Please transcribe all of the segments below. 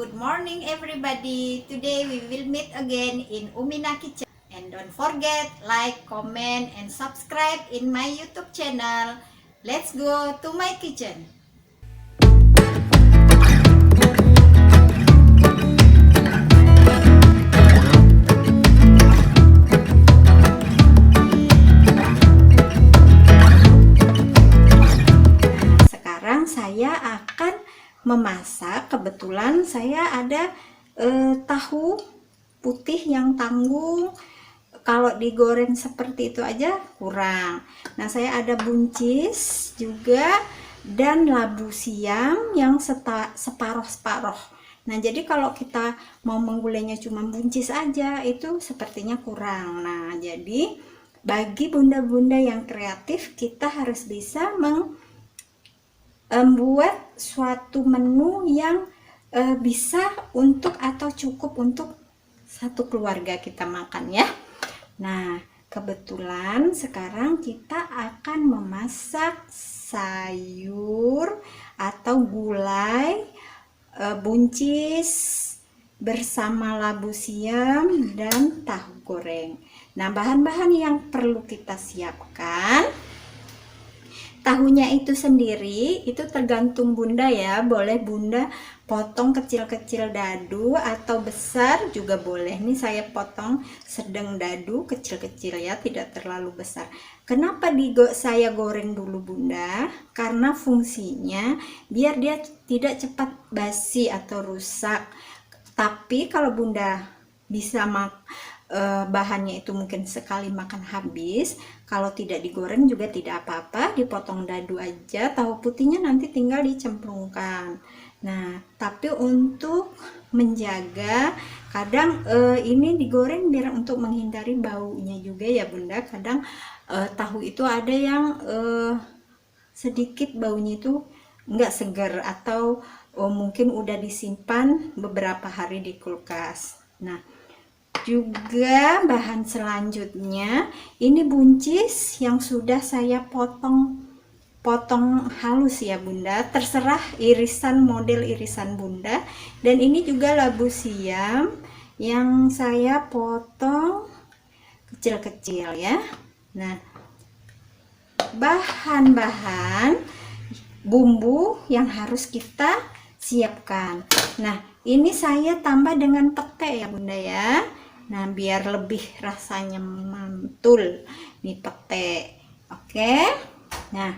Good morning everybody. Today we will meet again in Umina Kitchen. And don't forget like, comment and subscribe in my YouTube channel. Let's go to my kitchen. Sekarang saya akan memasak. Kebetulan saya ada tahu putih yang tanggung. Kalau digoreng seperti itu aja kurang. Nah, saya ada buncis juga dan labu siam yang separoh-separoh. Nah, jadi kalau kita mau menggulainya cuma buncis aja itu sepertinya kurang. Nah, jadi bagi bunda-bunda yang kreatif, kita harus bisa membuat suatu menu yang bisa untuk atau cukup untuk satu keluarga kita makan ya. Nah, kebetulan sekarang kita akan memasak sayur atau gulai buncis bersama labu siam dan tahu goreng. Nah, bahan-bahan yang perlu kita siapkan, tahunya itu sendiri itu tergantung bunda ya, boleh bunda potong kecil-kecil dadu atau besar juga boleh. Nih saya potong sedang dadu kecil-kecil ya, tidak terlalu besar. Kenapa saya goreng dulu bunda? Karena fungsinya biar dia tidak cepat basi atau rusak. Tapi kalau bunda bisa bahannya itu mungkin sekali makan habis, kalau tidak digoreng juga tidak apa-apa, dipotong dadu aja, tahu putihnya nanti tinggal dicemplungkan. Nah, tapi untuk menjaga, kadang ini digoreng biar untuk menghindari baunya juga ya bunda. Kadang tahu itu ada yang sedikit baunya itu enggak segar atau mungkin udah disimpan beberapa hari di kulkas. Nah, juga bahan selanjutnya ini buncis yang sudah saya potong halus ya bunda, terserah model irisan bunda. Dan ini juga labu siam yang saya potong kecil-kecil ya. Nah, bahan-bahan bumbu yang harus kita siapkan. Nah, ini saya tambah dengan pete ya bunda ya. Nah, biar lebih rasanya mantul nih pete. Oke. Nah,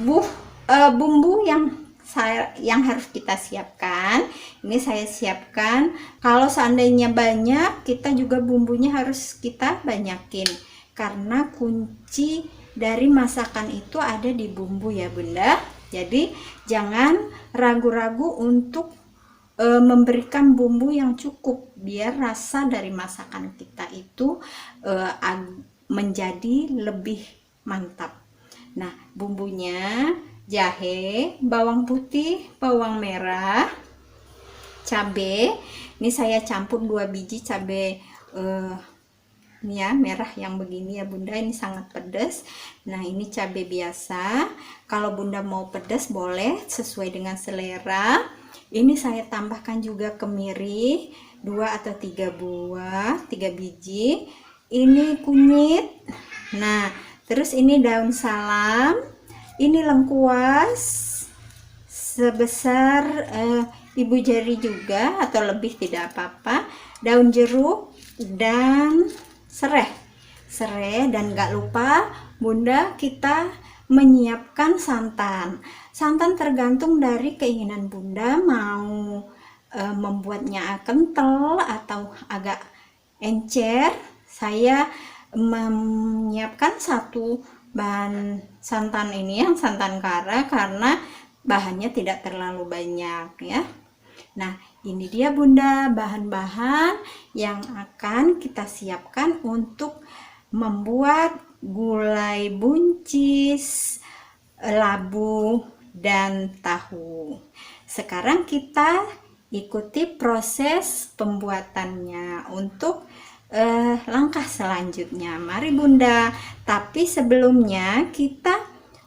bumbu yang harus kita siapkan, ini saya siapkan. Kalau seandainya banyak, kita juga bumbunya harus kita banyakin, karena kunci dari masakan itu ada di bumbu ya bunda. Jadi jangan ragu-ragu untuk memberikan bumbu yang cukup biar rasa dari masakan kita itu menjadi lebih mantap. Nah, bumbunya jahe, bawang putih, bawang merah, cabai. Ini saya campur 2 biji cabai ini ya, merah yang begini ya bunda, ini sangat pedas. Nah, ini cabai biasa. Kalau bunda mau pedas boleh sesuai dengan selera. Ini saya tambahkan juga kemiri 2 atau 3 buah, 3 biji. Ini kunyit. Nah, terus ini daun salam, ini lengkuas sebesar ibu jari juga atau lebih tidak apa-apa, daun jeruk dan serai, dan gak lupa bunda kita menyiapkan santan. Santan tergantung dari keinginan bunda, mau membuatnya kental atau agak encer. Saya menyiapkan satu bahan santan ini yang santan kara karena bahannya tidak terlalu banyak ya. Nah, ini dia bunda bahan-bahan yang akan kita siapkan untuk membuat gulai buncis, labu dan tahu. Sekarang kita ikuti proses pembuatannya untuk langkah selanjutnya. Mari bunda, tapi sebelumnya kita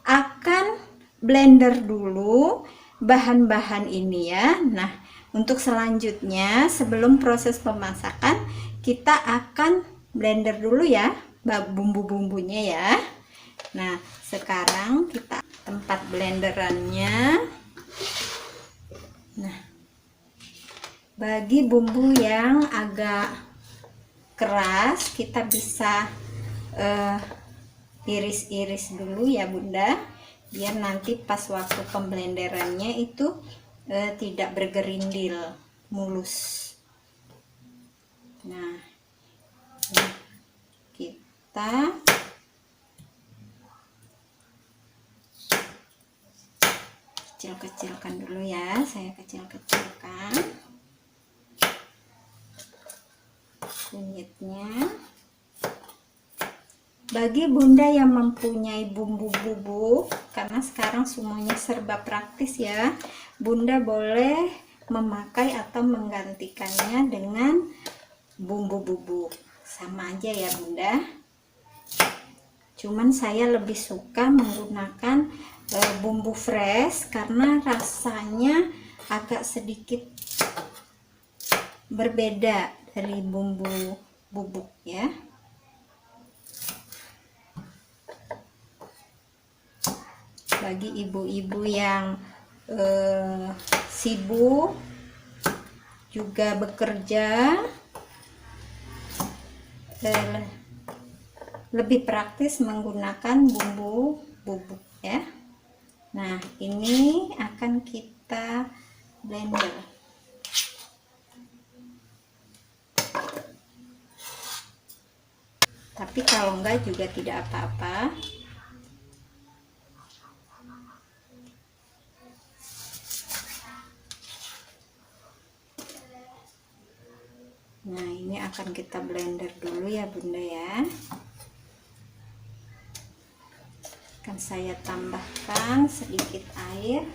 akan blender dulu bahan-bahan ini ya. Nah, untuk selanjutnya sebelum proses pemasakan kita akan blender dulu ya bumbu-bumbunya ya. Nah, sekarang kita tempat blenderannya. Nah, bagi bumbu yang agak keras kita bisa iris-iris dulu ya Bunda, biar nanti pas waktu pemblenderannya itu tidak bergerindil, mulus. Nah, kita kecil-kecilkan dulu ya, saya kecil-kecilkan kunyitnya. Bagi Bunda yang mempunyai bumbu bubuk, karena sekarang semuanya serba praktis ya, Bunda boleh memakai atau menggantikannya dengan bumbu bubuk, sama aja ya Bunda. Cuman saya lebih suka menggunakan bumbu fresh karena rasanya agak sedikit berbeda dari bumbu bubuk ya. Bagi ibu-ibu yang sibuk juga bekerja, lebih praktis menggunakan bumbu bubuk ya. Nah, ini akan kita blender. Tapi kalau enggak juga tidak apa-apa. Nah, ini akan kita blender dulu ya Bunda ya. Akan saya tambahkan sedikit air.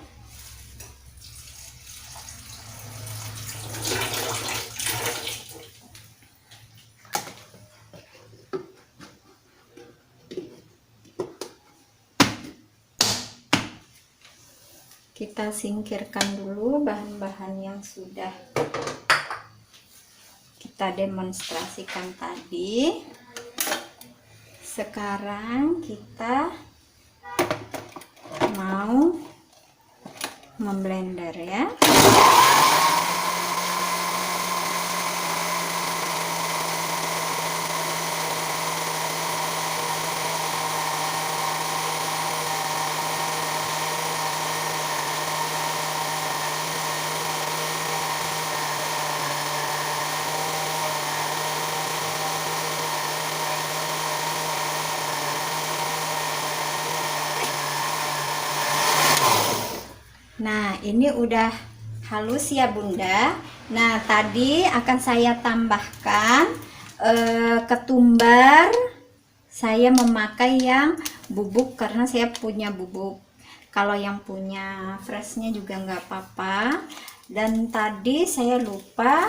Kita singkirkan dulu bahan-bahan yang sudah kita demonstrasikan tadi. Sekarang kita mau memblender ya. Nah, ini udah halus ya Bunda. Nah, tadi akan saya tambahkan ketumbar. Saya memakai yang bubuk karena saya punya bubuk. Kalau yang punya freshnya juga nggak apa-apa. Dan tadi saya lupa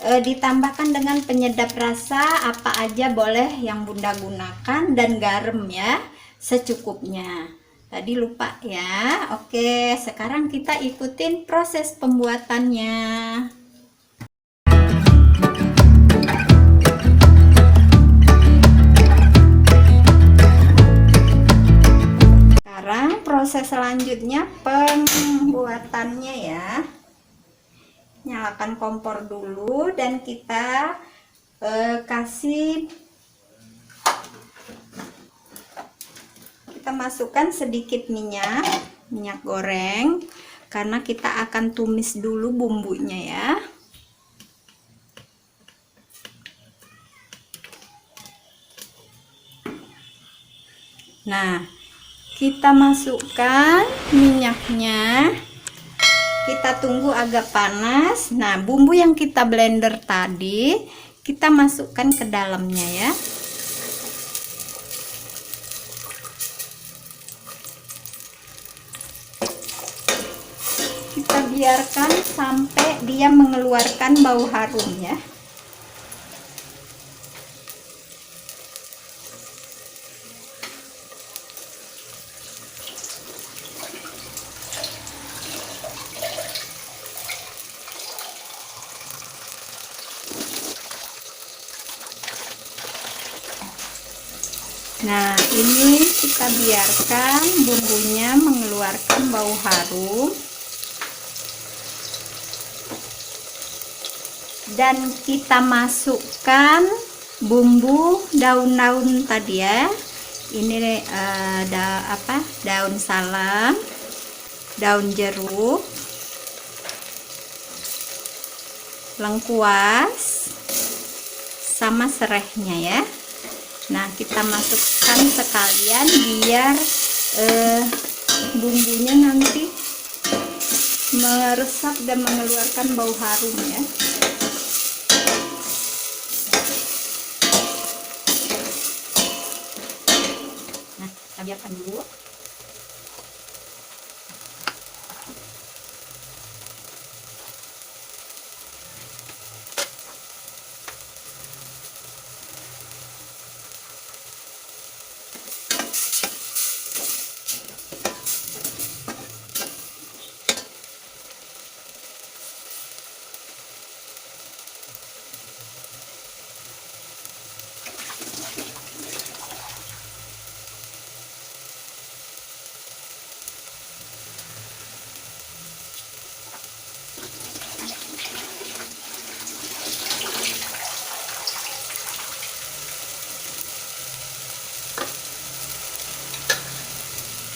ditambahkan dengan penyedap rasa apa aja boleh yang Bunda gunakan, dan garam ya secukupnya. Tadi lupa ya. Oke, sekarang kita ikutin proses pembuatannya. Sekarang proses selanjutnya pembuatannya ya. Nyalakan kompor dulu dan kita kita masukkan sedikit minyak goreng karena kita akan tumis dulu bumbunya ya. Nah, kita masukkan minyaknya, kita tunggu agak panas. Nah, bumbu yang kita blender tadi kita masukkan ke dalamnya ya. Kita biarkan sampai dia mengeluarkan bau harum ya. Nah, ini kita biarkan bumbunya mengeluarkan bau harum. Dan kita masukkan bumbu daun-daun tadi ya. Ini daun salam, daun jeruk, lengkuas, sama serehnya ya. Nah, kita masukkan sekalian biar bumbunya nanti meresap dan mengeluarkan bau harum ya. Nah, kita biarkan dulu.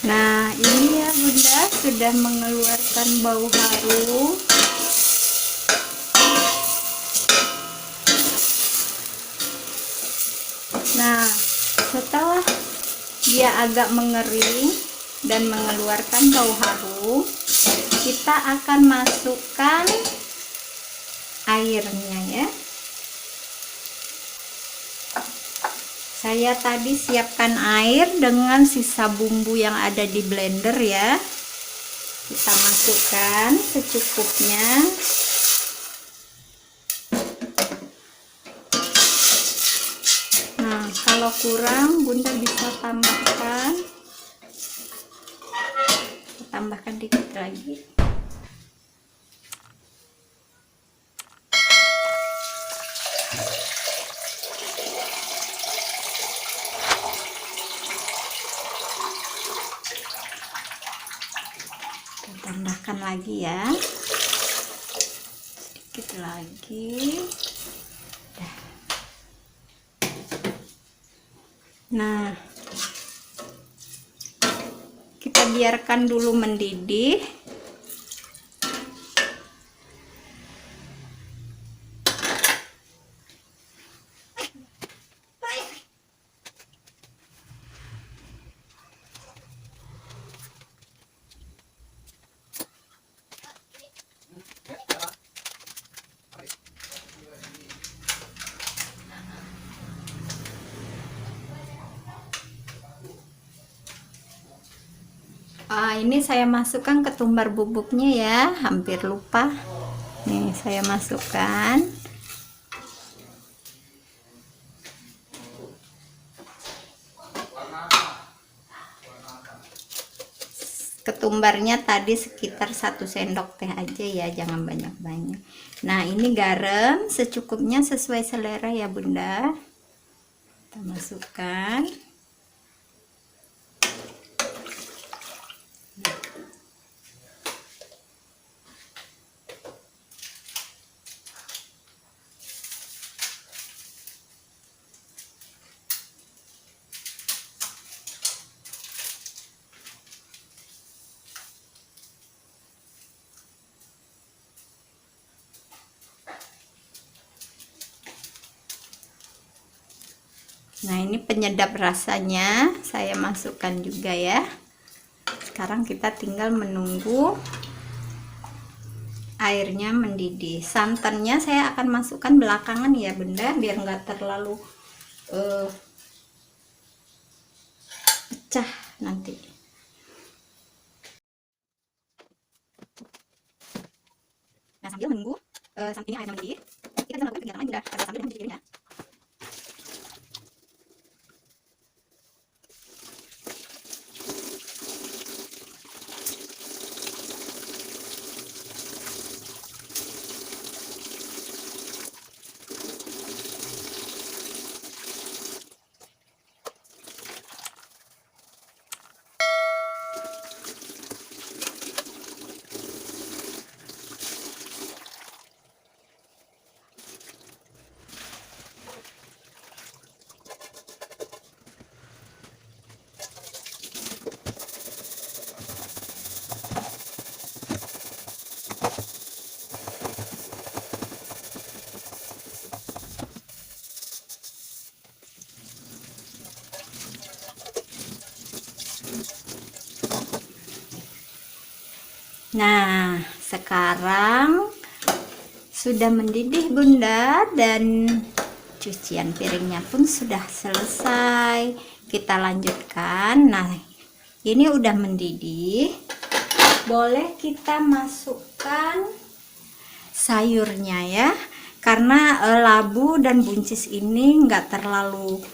Nah, ini ya Bunda sudah mengeluarkan bau harum. Nah, setelah dia agak mengering dan mengeluarkan bau harum, kita akan masukkan airnya ya. Saya tadi siapkan air dengan sisa bumbu yang ada di blender ya. Kita masukkan secukupnya. Nah, kalau kurang Bunda bisa tambahkan dikit lagi. Tambahkan lagi ya, sedikit lagi. Nah, kita biarkan dulu mendidih. Ini saya masukkan ketumbar bubuknya ya, hampir lupa. Nih saya masukkan. Ketumbarnya tadi sekitar 1 sendok teh aja ya, jangan banyak-banyak. Nah, ini garam secukupnya sesuai selera ya Bunda. Kita masukkan. Nah, ini penyedap rasanya saya masukkan juga ya. Sekarang kita tinggal menunggu airnya mendidih. Santannya saya akan masukkan belakangan ya Bunda, biar nggak terlalu pecah nanti. Nah, sambil menunggu santannya airnya mendidih, kita bisa melakukan kegiatan lain Bunda, sambil mencuci piring ya. Nah, sekarang sudah mendidih Bunda, dan cucian piringnya pun sudah selesai. Kita lanjutkan. Nah, ini udah mendidih. Boleh kita masukkan sayurnya ya. Karena labu dan buncis ini enggak terlalu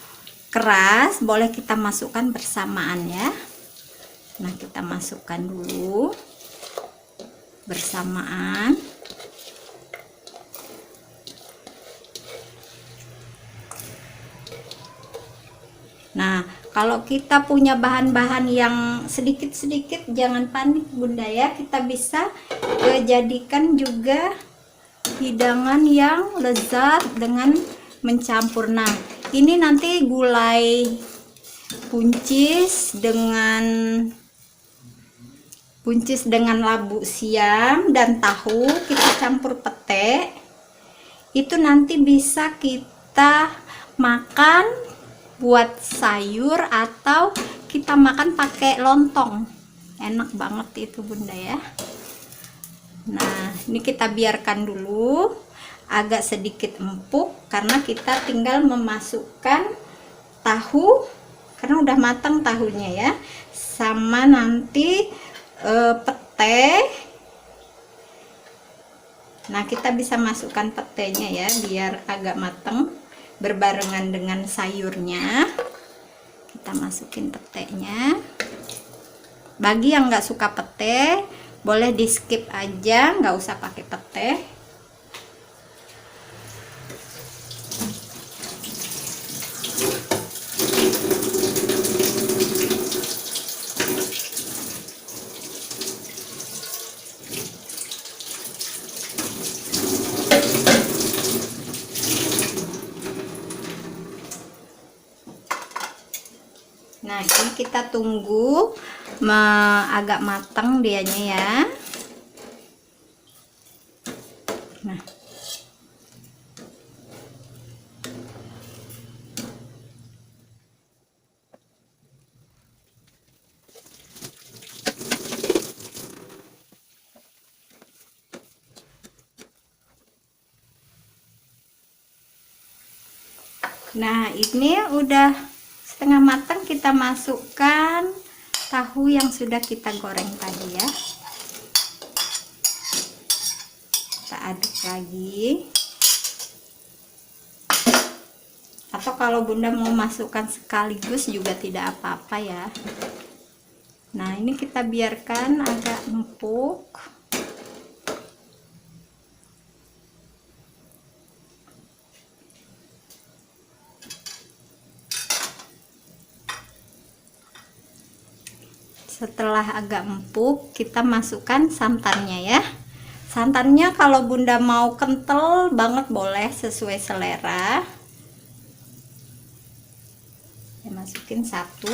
keras, boleh kita masukkan bersamaan ya. Nah, kita masukkan dulu bersamaan. Nah, kalau kita punya bahan-bahan yang sedikit-sedikit, jangan panik Bunda ya. Kita bisa jadikan juga hidangan yang lezat dengan mencampur. Nah, ini nanti gulai buncis dengan labu siam dan tahu kita campur pete. Itu nanti bisa kita makan buat sayur atau kita makan pakai lontong. Enak banget itu Bunda ya. Nah, ini kita biarkan dulu agak sedikit empuk karena kita tinggal memasukkan tahu, karena udah matang tahunya ya, sama nanti pete. Nah, kita bisa masukkan petenya ya biar agak matang berbarengan dengan sayurnya. Kita masukin petenya. Bagi yang nggak suka pete, boleh di skip aja, nggak usah pakai pete. Nah, ini kita tunggu agak matang dianya ya. Nah, ini udah setengah matang. Kita masukkan tahu yang sudah kita goreng tadi ya. Kita aduk lagi. Atau kalau Bunda mau masukkan sekaligus juga tidak apa-apa ya. Nah, ini kita biarkan agak empuk. Setelah agak empuk, kita masukkan santannya ya. Santannya kalau Bunda mau kental banget boleh, sesuai selera. Saya masukin 1.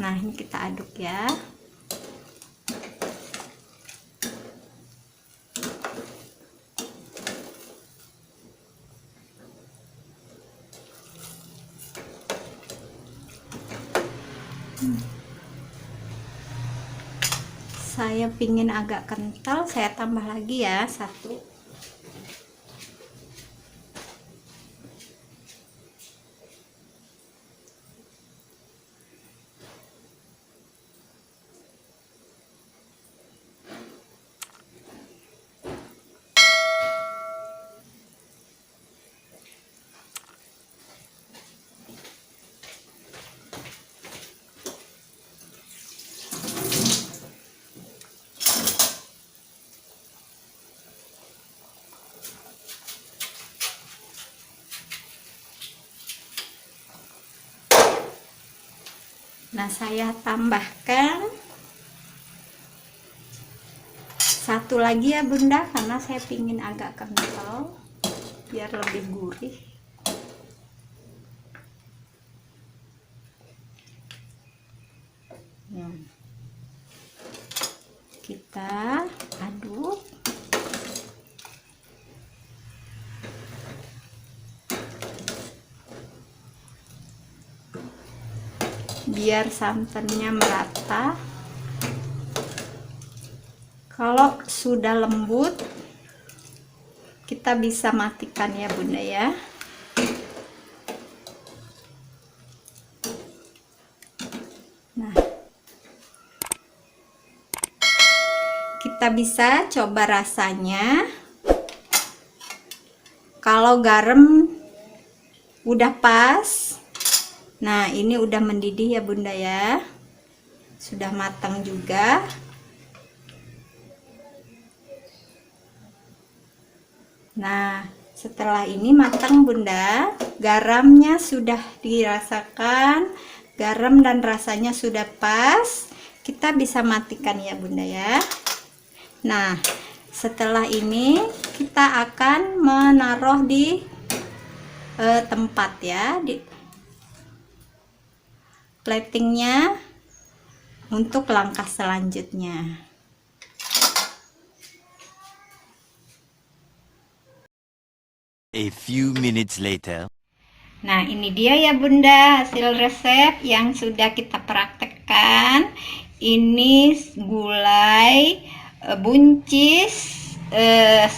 Nah, ini kita aduk ya. Saya pingin agak kental, saya tambah lagi ya 1. Nah, saya tambahkan 1 lagi ya Bunda, karena saya pingin agak kental biar lebih gurih. Kita aduk. Biar santannya merata. Kalau sudah lembut, kita bisa matikan ya Bunda ya. Nah, kita bisa coba rasanya. Kalau garam udah pas, nah ini udah mendidih ya Bunda ya, sudah matang juga. Nah, setelah ini matang Bunda, garamnya sudah dirasakan, garam dan rasanya sudah pas, kita bisa matikan ya Bunda ya. Nah, setelah ini kita akan menaruh di tempat ya, di platingnya untuk langkah selanjutnya. A few minutes later. Nah, ini dia ya Bunda hasil resep yang sudah kita praktekkan. Ini gulai, buncis,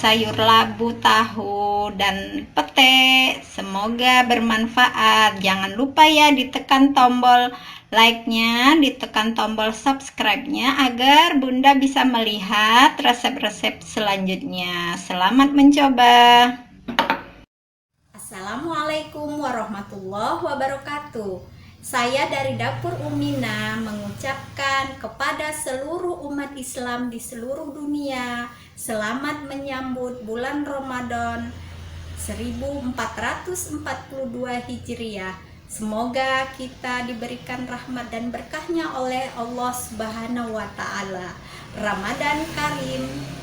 sayur labu, tahu, dan pete. Semoga bermanfaat. Jangan lupa ya ditekan tombol like-nya, ditekan tombol subscribe-nya agar Bunda bisa melihat resep-resep selanjutnya. Selamat mencoba. Assalamualaikum warahmatullahi wabarakatuh. Saya dari Dapur Umina mengucapkan kepada seluruh umat Islam di seluruh dunia selamat menyambut bulan Ramadan 1442 Hijriah. Semoga kita diberikan rahmat dan berkahnya oleh Allah Subhanahu wa Ta'ala. Ramadan Karim.